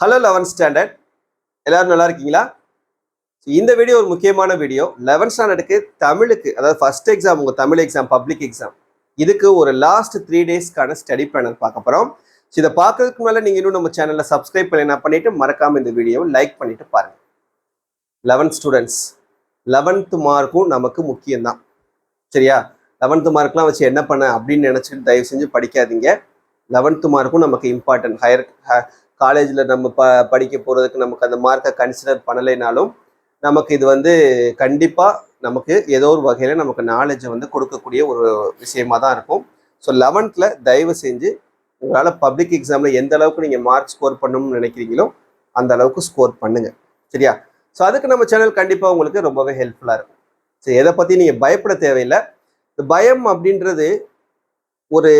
Hello 11th standard, எல்லாரும் நல்லா இருக்கீங்களா? இந்த வீடியோ ஒரு முக்கியமான வீடியோ. 11th ஸ்டாண்டர்டுக்கு தமிழுக்கு, அதாவது ஃபர்ஸ்ட் எக்ஸாம், உங்க தமிழ் எக்ஸாம், பப்ளிக் எக்ஸாம், இதுக்கு ஒரு லாஸ்ட் 3 டேஸ்க்கான ஸ்டடி பிளானர் பார்க்க போறோம். இதை பார்க்கறதுக்கு மேலே நீங்க இன்னும் நம்ம சேனல்ல சப்ஸ்கிரைப் பண்ணிட்டு மறக்காம இந்த வீடியோவை லைக் பண்ணிட்டு பாருங்க. 11th ஸ்டூடெண்ட்ஸ், 11th மார்க்கும் நமக்கு முக்கியம்தான், சரியா? 11th மார்க்லாம் வச்சு என்ன பண்ண அப்படின்னு நினைச்சிட்டு தயவு செஞ்சு படிக்காதீங்க. 11th மார்க்கும் நமக்கு இம்பார்ட்டன்ட். காலேஜில் நம்ம படிக்க போகிறதுக்கு நமக்கு அந்த மார்க்கை கன்சிடர் பண்ணலைனாலும் நமக்கு இது கண்டிப்பாக நமக்கு ஏதோ ஒரு வகையில் நமக்கு நாலேஜை கொடுக்கக்கூடிய ஒரு விஷயமா தான் இருக்கும். ஸோ 11th தயவு செஞ்சு உங்களால் பப்ளிக் எக்ஸாமில் எந்த அளவுக்கு நீங்கள் மார்க் ஸ்கோர் பண்ணணும்னு நினைக்கிறீங்களோ அந்த அளவுக்கு ஸ்கோர் பண்ணுங்க, சரியா? ஸோ அதுக்கு நம்ம சேனல் கண்டிப்பாக உங்களுக்கு ரொம்பவே ஹெல்ப்ஃபுல்லாக இருக்கும். சரி, எதை பற்றி நீங்கள் பயப்பட தேவையில்லை. இந்த பயம் அப்படின்றது ஒரு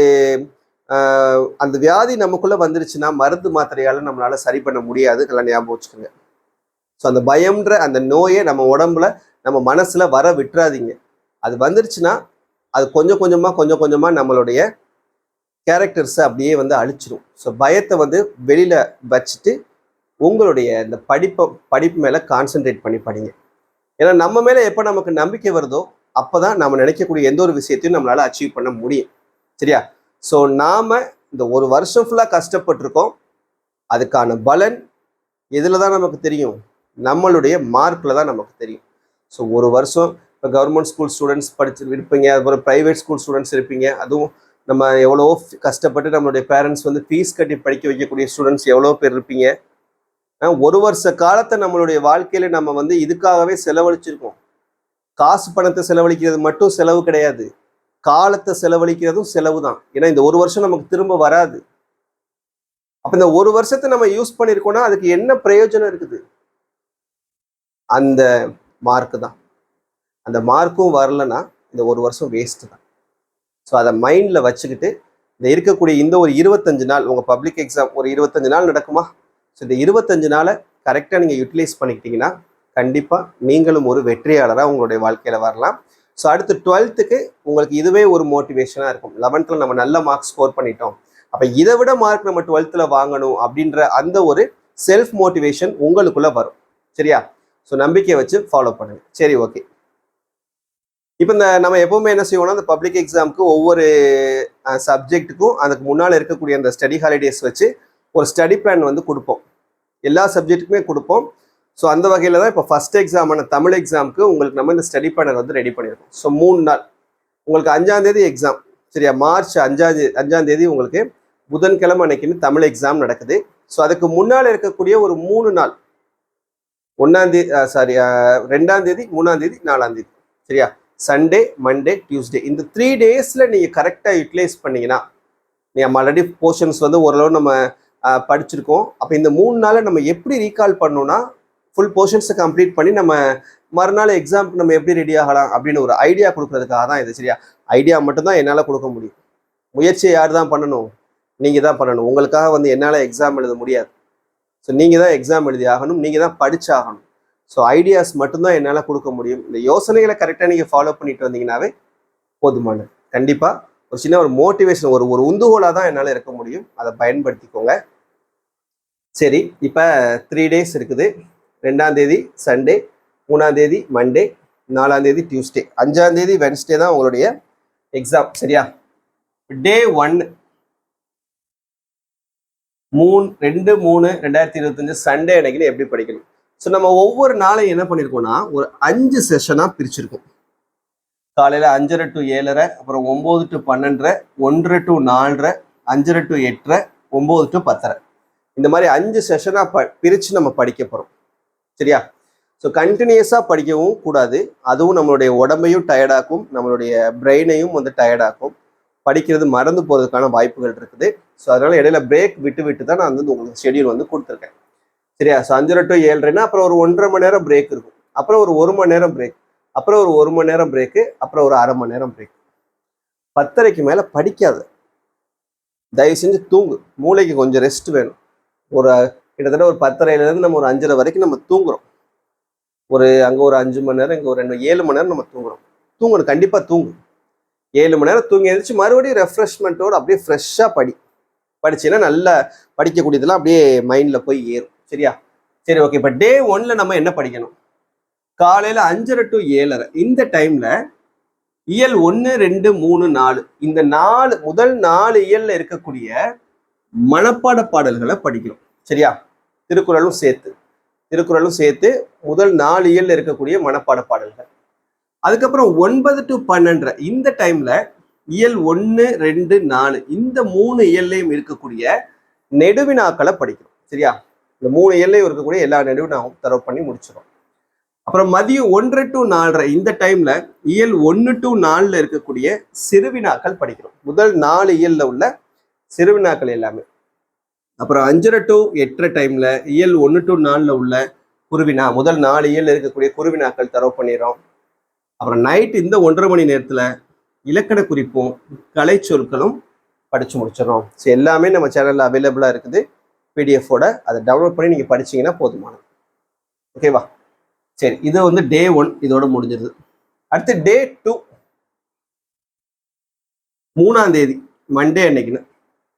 அந்த வியாதி நமக்குள்ள வந்துருச்சுன்னா மருந்து மாத்திரையால நம்மளால சரி பண்ண முடியாது, இதெல்லாம் ஞாபகம் வச்சுக்கோங்க. ஸோ அந்த பயம்ன்ற அந்த நோயை நம்ம உடம்புல நம்ம மனசுல வர விட்டுறாதீங்க. அது வந்துருச்சுன்னா அது கொஞ்சம் கொஞ்சமா நம்மளுடைய கேரக்டர்ஸை அப்படியே அழிச்சிடும். ஸோ பயத்தை வெளியில வச்சுட்டு உங்களுடைய இந்த படிப்பு மேல கான்சென்ட்ரேட் பண்ணி படிங்க. ஏன்னா நம்ம மேல எப்போ நமக்கு நம்பிக்கை வருதோ அப்போதான் நம்ம நினைக்கக்கூடிய எந்த ஒரு விஷயத்தையும் நம்மளால அச்சீவ் பண்ண முடியும், சரியா? ஸோ நாம இந்த ஒரு வருஷம் ஃபுல்லாக கஷ்டப்பட்டிருக்கோம். அதுக்கான பலன் எதில் தான் நமக்கு தெரியும்? நம்மளுடைய மார்க்கில் தான் நமக்கு தெரியும். ஸோ ஒரு வருஷம் இப்போ கவர்மெண்ட் ஸ்கூல் ஸ்டூடெண்ட்ஸ் இருப்பீங்க, அதுபோல் ப்ரைவேட் ஸ்கூல் ஸ்டூடெண்ட்ஸ் இருப்பீங்க. அதுவும் நம்ம எவ்வளோ கஷ்டப்பட்டு நம்மளுடைய பேரண்ட்ஸ் ஃபீஸ் கட்டி படிக்க வைக்கக்கூடிய ஸ்டூடெண்ட்ஸ் எவ்வளோ பேர் இருப்பீங்க. ஒரு வருஷ காலத்தை நம்மளுடைய வாழ்க்கையில் நம்ம இதுக்காகவே செலவழிச்சிருக்கோம். காசு பணத்தை செலவழிக்கிறது மட்டும் செலவு கிடையாது, காலத்தை செலவழிக்கிறதும் செலவு தான். ஏன்னா இந்த ஒரு வருஷம் நமக்கு திரும்ப வராது. அப்ப இந்த ஒரு வருஷத்தை நம்ம யூஸ் பண்ணிருக்கோம்னா அதுக்கு என்ன பிரயோஜனம் இருக்குது? அந்த மார்க் தான். அந்த மார்க்கும் வரலன்னா இந்த ஒரு வருஷம் வேஸ்ட் தான். ஸோ அதை மைண்ட்ல வச்சுக்கிட்டு இந்த இருக்கக்கூடிய இந்த ஒரு 25 நாள், உங்க பப்ளிக் எக்ஸாம் ஒரு 25 நாள் நடக்குமா? ஸோ இந்த 25 நாளை கரெக்டாக நீங்க யூட்டிலைஸ் பண்ணிக்கிட்டீங்கன்னா கண்டிப்பா நீங்களும் ஒரு வெற்றியாளராக உங்களுடைய வாழ்க்கையில வரலாம். ஸோ அடுத்து 12th உங்களுக்கு இதுவே ஒரு மோட்டிவேஷனாக இருக்கும். 11th நம்ம நல்ல மார்க் ஸ்கோர் பண்ணிட்டோம், அப்போ இதை விட மார்க் நம்ம 12th வாங்கணும் அப்படின்ற அந்த ஒரு செல்ஃப் மோட்டிவேஷன் உங்களுக்குள்ள வரும், சரியா? ஸோ நம்பிக்கையை வச்சு ஃபாலோ பண்ணுங்க. சரி, ஓகே. இப்போ இந்த நம்ம எப்பவுமே என்ன செய்வோம்னா, இந்த பப்ளிக் எக்ஸாமுக்கு ஒவ்வொரு சப்ஜெக்ட்டுக்கும் அதுக்கு முன்னால் இருக்கக்கூடிய அந்த ஸ்டடி ஹாலிடேஸ் வச்சு ஒரு ஸ்டடி பிளான் கொடுப்போம். எல்லா சப்ஜெக்ட்டுக்குமே கொடுப்போம். ஸோ அந்த வகையில் தான் இப்போ ஃபர்ஸ்ட் எக்ஸாமான தமிழ் எக்ஸாமுக்கு உங்களுக்கு நம்ம இந்த ஸ்டடி பிளானர் ரெடி பண்ணியிருக்கோம். ஸோ 3 நாள் உங்களுக்கு 5ஆம் தேதி எக்ஸாம், சரியா? மார்ச் 5ஆம் தேதி உங்களுக்கு புதன்கிழமை அன்னைக்குன்னு தமிழ் எக்ஸாம் நடக்குது. ஸோ அதுக்கு முன்னால் இருக்கக்கூடிய ஒரு 3 நாள், 2ஆம் தேதி, 3ஆம் தேதி, 4ஆம் தேதி, சரியா? சண்டே, மண்டே, டியூஸ்டே, இந்த 3 டேஸில் நீங்கள் கரெக்டாக யூட்டிலைஸ் பண்ணீங்கன்னா, நம்ம ஆல்ரெடி போர்ஷன்ஸ் ஓரளவு நம்ம படிச்சிருக்கோம். அப்போ இந்த 3 நாளை நம்ம எப்படி ரீகால் பண்ணணும்னா ஃபுல் போர்ஷன்ஸை கம்ப்ளீட் பண்ணி நம்ம மறுநாள் எக்ஸாமுக்கு நம்ம எப்படி ரெடி ஆகலாம் அப்படின்னு ஒரு ஐடியா கொடுக்கறதுக்காக தான் இது, சரியா? ஐடியா மட்டும்தான் என்னால் கொடுக்க முடியும். முயற்சியை யார் தான் பண்ணணும்? நீங்கள் தான் பண்ணணும். உங்களுக்காக என்னால் எக்ஸாம் எழுத முடியாது. ஸோ நீங்கள் தான் எக்ஸாம் எழுதி ஆகணும், நீங்கள் தான் படிச்சாகணும். ஸோ ஐடியாஸ் மட்டும்தான் என்னால் கொடுக்க முடியும். இந்த யோசனைகளை கரெக்டாக நீங்கள் ஃபாலோ பண்ணிட்டு வந்தீங்கன்னாவே போதுமானது. கண்டிப்பாக ஒரு சின்ன ஒரு மோட்டிவேஷன், ஒரு உந்துகோலாக தான் என்னால் இருக்க முடியும். அதை பயன்படுத்திக்கோங்க. சரி, இப்போ 3 டேஸ் இருக்குது. 2ஆம் தேதி சண்டே, 3ஆம் தேதி மண்டே, 4ஆம் தேதி டியூஸ்டே, 5ஆம் தேதி வென்ஸ்டே தான் உங்களுடைய எக்ஸாம், சரியா? டே 1 2/3/2025 சண்டே அன்னைக்குன்னு எப்படி படிக்கணும்? ஸோ நம்ம ஒவ்வொரு நாளையும் என்ன பண்ணியிருக்கோம்னா ஒரு 5 செஷனாக பிரிச்சிருக்கோம். காலையில் 5:30 to 7:30, அப்புறம் 9 to 12:30, 1 to 4:30, 5:30 to 8:30, 9 to 10:30, இந்த மாதிரி 5 செஷனாக பிரித்து நம்ம படிக்க போகிறோம், சரியா? ஸோ கண்டினியூஸாக படிக்கவும் கூடாது. அதுவும் நம்மளுடைய உடம்பையும் டயர்டாக்கும், நம்மளுடைய பிரெயினையும் டயர்டாக்கும். படிக்கிறது மறந்து போகிறதுக்கான வாய்ப்புகள் இருக்குது. ஸோ அதனால் இடையில பிரேக் விட்டு தான் நான் உங்களுக்கு ஷெடியூல் கொடுத்துருக்கேன், சரியா? ஸோ 5:30 to 7:30னா அப்புறம் ஒரு 1.5 மணி நேரம் பிரேக் இருக்கும், அப்புறம் ஒரு 1 மணி நேரம் பிரேக், அப்புறம் ஒரு 1 மணி நேரம் பிரேக்கு, அப்புறம் ஒரு 1/2 மணி நேரம் பிரேக். 10:30க்கு மேலே படிக்காது, தயவு செஞ்சு தூங்கு. மூளைக்கு கொஞ்சம் ரெஸ்ட் வேணும். ஒரு கிட்டத்தட்ட ஒரு 10:30லேருந்து நம்ம ஒரு 5:30 வரைக்கும் நம்ம தூங்குறோம். அங்கே ஒரு 5 மணி நேரம், இங்கே ஒரு 7 மணி நேரம் நம்ம தூங்குறோம். தூங்கணும், கண்டிப்பாக தூங்கு. 7 மணி நேரம் தூங்கி எழுந்திரிச்சு மறுபடியும் ரெஃப்ரெஷ்மெண்ட்டோடு அப்படியே ஃப்ரெஷ்ஷாக படிச்சீங்கன்னா நல்லா படிக்கக்கூடியதெல்லாம் அப்படியே மைண்டில் போய் ஏறும். சரியா? சரி, ஓகே. இப்போ டே 1ல நம்ம என்ன படிக்கணும்? காலையில் 5:30 to 7:30 இந்த டைமில் இயல் 1, 2, 3, 4 இந்த முதல் 4 இயல்ல இருக்கக்கூடிய மனப்பாட பாடல்களை படிக்கணும். சரியா? திருக்குறளும் சேர்த்து முதல் 4 இயல்ல இருக்கக்கூடிய மனப்பாட பாடல்கள். அதுக்கப்புறம் 9 to 12 இந்த டைம்ல இயல் 1, 2, 4 இந்த 3 இயல்லையும் இருக்கக்கூடிய நெடுவினாக்களை படிக்கணும். சரியா? இந்த 3 இயல்லையும் இருக்கக்கூடிய எல்லா நெடுவினாவும் தரவு பண்ணி முடிச்சிடும். அப்புறம் மதியம் 1 to 4 இந்த டைம்ல இயல் 1 to 4ல இருக்கக்கூடிய சிறுவினாக்கள் படிக்கிறோம். முதல் 4 இயல்ல உள்ள சிறுவினாக்கள் எல்லாமே. அப்புறம் 5:30 to 8:30 டைம்ல இயல் 1 to 4ல உள்ள குருவினா முதல் 4 இயல்ல இருக்கக்கூடிய குருவினாக்கள் தரவு பண்ணிடுறோம். அப்புறம் நைட் இந்த 1:30 மணி நேரத்துல இலக்கண குறிப்பும் கலை சொற்களும் படிச்சு முடிச்சிடறோம். ஸோ எல்லாமே நம்ம சேனல்ல அவைலபிளா இருக்குது பிடிஎஃபோட. அதை டவுன்லோட் பண்ணி நீங்க படிச்சீங்கன்னா போதுமானது. ஓகேவா? சரி, இது வந்து டே 1 இதோட முடிஞ்சிருது. அடுத்து டே 2 3ஆம் தேதி மண்டே அன்னைக்குன்னு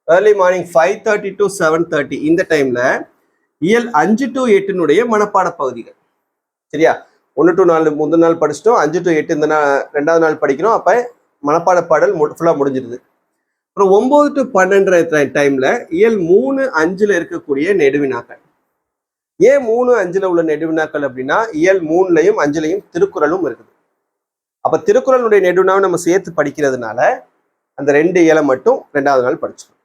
ஏர்லி மார்னிங் 5:30 to 7:30 இந்த டைம்ல இயல் 5 to 8 மனப்பாட பகுதிகள். சரியா? 1 to 4 முதல் நாள் படிச்சிட்டோம், 5 to 8 இந்த ரெண்டாவது நாள் படிக்கிறோம். அப்ப மனப்பாட பாடல் ஃபுல்லா முடிஞ்சிருது. அப்புறம் 9 to 12 டைம்ல இயல் 3, 5ல இருக்கக்கூடிய நெடுவினாக்கள். ஏன் 3, 5ல உள்ள நெடுவினாக்கள் அப்படின்னா இயல் 3லையும் 5லையும் திருக்குறளும் இருக்குது. அப்ப திருக்குறளுடைய நெடுவினாவை நம்ம சேர்த்து படிக்கிறதுனால அந்த 2 இயலை மட்டும் 2வது நாள் படிச்சிடும்.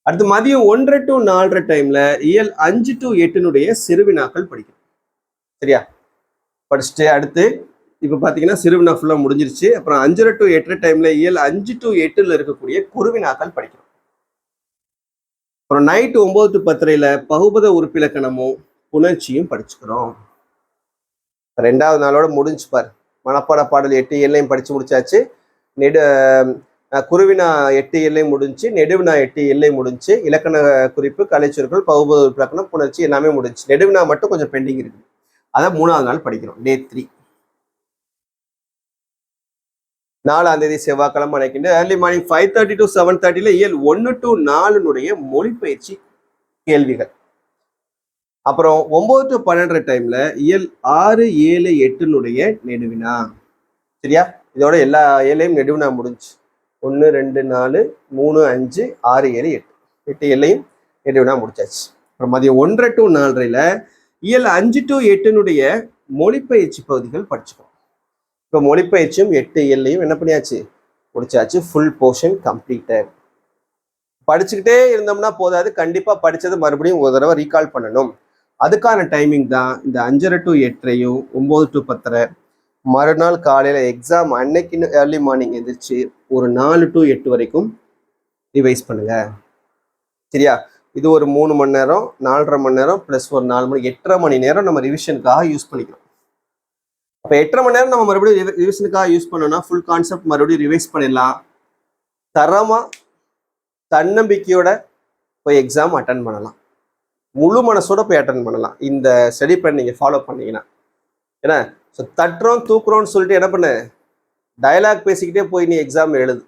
அடுத்து மதியம் 1:30 to 4:30 டைம்ல இயல் 5 to 8 சிறுவினாக்கள் படிக்கணும். சரியா? படிச்சுட்டு அடுத்து இப்ப பாத்தீங்கன்னா சிறுவினா ஃபுல்லா முடிஞ்சிருச்சு. அப்புறம் 5:30 to 8:30 டைம்ல இயல் 5 to 8ல இருக்கக்கூடிய குறுவினாக்கள் படிக்கணும். அப்புறம் நைட் 9 to 10:30 பகுபத உறுப்பிலக்கணமும் புணர்ச்சியும் படிச்சுக்கிறோம். 2வது நாளோட முடிஞ்சு பாரு. மனப்பாட பாடல் 8 இயல்லையும் படிச்சு முடிச்சாச்சு. குருவினா 8 இயல்லையும் முடிஞ்சு, நெடுவினா 8 இயல்லையும் முடிஞ்சு, இலக்கண குறிப்பு கலைச்சொற்கள் பகுபத உறுப்பிலக்கணம் புணர்ச்சி எல்லாமே முடிஞ்சு. நெடுவினா மட்டும் கொஞ்சம் பெண்டிங் இருக்கு. அதான் 3வது நாள் படிக்கிறோம். டே 3 4ஆம் தேதி செவ்வாய்க்கிழமை அன்னைக்கு ஏர்லி மார்னிங் 5:30 to 7:30 இயல் 1 to 4 மொழிப்பயிற்சி கேள்விகள். அப்புறம் 9 to 12 டைம்ல இயல் 6, 7, 8 நெடுவினா. சரியா? இதோட எல்லா இயலையும் நெடுவினா முடிஞ்சு. 1, 2, 4, 3, 5, 6, 7, 8 இயலையும் நெடுவினா முடிச்சாச்சு. அப்புறம் மதியம் 1:30 to 4:30 இயல் 5 to 8 மொழிப்பயிற்சி பகுதிகள் படிச்சுக்கோம். இப்போ மொழிப்பயிற்சியும் 8 இயல்லையும் என்ன பண்ணியாச்சு? முடிச்சாச்சு. Full portion completed. படிச்சுக்கிட்டே இருந்தோம்னா போதாது, கண்டிப்பா படிச்சது மறுபடியும் ஒரு தடவை ரீகால் பண்ணணும். அதுக்கான டைமிங் தான் இந்த 5:30 to 8 9 to 10 மறுநாள் காலையில எக்ஸாம் அன்னைக்குன்னு ஏர்லி மார்னிங் எந்திரிச்சு ஒரு 4 to 8 வரைக்கும் ரிவைஸ் பண்ணுங்க. சரியா? இது ஒரு 3 மணி நேரம், 4.5 மணி நேரம் பிளஸ் ஒரு 4 மணி 8.5 மணி நேரம் நம்ம ரிவிஷனுக்காக யூஸ் பண்ணிக்கிறோம். அப்போ 8.5 மணி நேரம் நம்ம மறுபடியும் ரிவிஷனுக்காக யூஸ் பண்ணோம்னா ஃபுல் கான்செப்ட் மறுபடியும் ரிவைஸ் பண்ணிடலாம். தரமா தன்னம்பிக்கையோட போய் எக்ஸாம் அட்டன் பண்ணலாம். முழு மனசோட போய் அட்டன் பண்ணலாம் இந்த ஸ்டடி பிளான் நீங்கள் ஃபாலோ பண்ணீங்கன்னா. ஏன்னா ஸோ தட்டுறோம் தூக்குறோம்னு சொல்லிட்டு என்ன பண்ணு, டயலாக் பேசிக்கிட்டே போய் நீ எக்ஸாம் எழுது.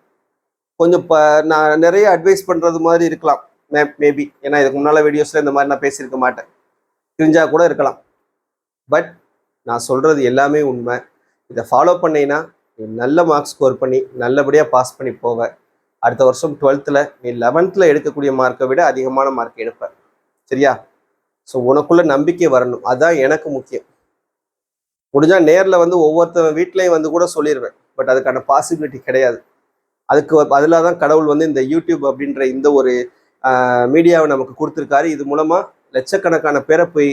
கொஞ்சம் நான் நிறைய அட்வைஸ் பண்ணுறது மாதிரி இருக்கலாம் மேபி. ஏன்னா இதுக்கு முன்னால் வீடியோஸில் இந்த மாதிரி நான் பேசியிருக்க மாட்டேன், தெரிஞ்சா கூட இருக்கலாம். பட் நான் சொல்கிறது எல்லாமே உண்மை. இதை ஃபாலோ பண்ணீங்கன்னா நீ நல்ல மார்க்ஸ் ஸ்கோர் பண்ணி நல்லபடியாக பாஸ் பண்ணி போவ. அடுத்த வருஷம் 12th நீ 11th எடுக்கக்கூடிய மார்க்கை விட அதிகமான மார்க் எடுப்ப. சரியா? ஸோ உனக்குள்ள நம்பிக்கை வரணும், அதான் எனக்கு முக்கியம். முடிஞ்சா நேரில் வந்து ஒவ்வொருத்தர் வீட்லையும் வந்து கூட சொல்லிடுவேன். பட் அதுக்கான பாசிபிலிட்டி கிடையாது. அதுக்கு பதிலாக தான் கடவுள் வந்து இந்த யூடியூப் அப்படின்ற இந்த ஒரு மீடியாவை நமக்கு கொடுத்துருக்காரு. இது மூலமா லட்சக்கணக்கான பேரை போய்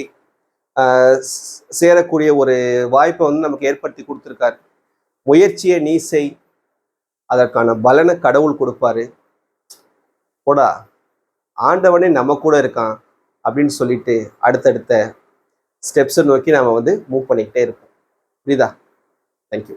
சேரக்கூடிய ஒரு வாய்ப்பை வந்து நமக்கு ஏற்படுத்தி கொடுத்துருக்காரு. முயற்சியை நீ செய், அதற்கான பலனை கடவுள் கொடுப்பாரு. போடா, ஆண்டவனே நம்ம கூட இருக்கான் அப்படின்னு சொல்லிட்டு அடுத்தடுத்த ஸ்டெப்ஸை நோக்கி நாம வந்து மூவ் பண்ணிக்கிட்டே இருப்போம். புரியுதா? தேங்க்யூ.